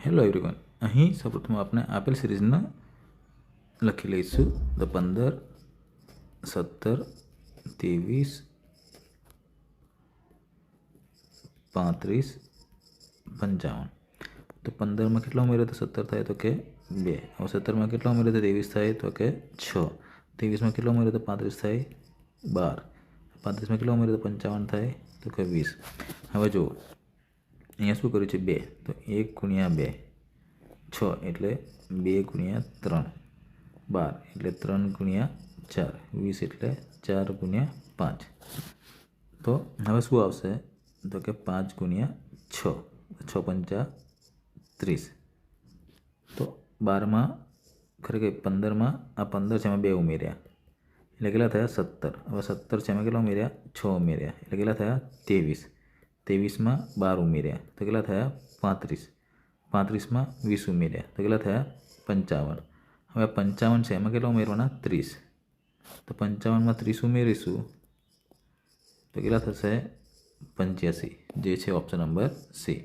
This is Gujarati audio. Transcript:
હેલો એવરીવન, અહીં સૌપ્રથમ આપણે આપેલ સિરીઝને લખી લઈશું. તો 15, 17, 23, 35, 55. તો 15માં કેટલા ઉમેરે તો 17 થાય તો કે 2. હવે 17માં કેટલા ઉમેરે તો 23 થાય તો કે 6. 23માં કેટલા ઉમેરે તો 35 થાય 12. 35માં કેટલા ઉમેરે તો 55 થાય તો કે 20. હવે જુઓ અહીંયા શું કર્યું છે 2, તો 1 × 2 6 એટલે 2 × 3 12 એટલે 3 × 4 20 એટલે 4 × 5. તો હવે શું આવશે તો કે 5 × 6 6 × 30. તો 12માં ખરેખર 15માં આ 15 છે એમાં 2 ઉમેર્યા એટલે કેટલા થયા 17. હવે 17 છે એમાં કેટલા ઉમેર્યા 6 ઉમેર્યા એટલે કેટલા થયા 23. 23માં 12 ઉમેર્યા તો કેટલા થયા 35. 35માં 20 ઉમેર્યા તો કેટલા થયા 55. હવે 55 છે એમાં કેટલા ઉમેરવાના 30. તો 55માં 30 ઉમેરીશું તો કેટલા થશે 85, જે છે ઓપ્શન નંબર સી.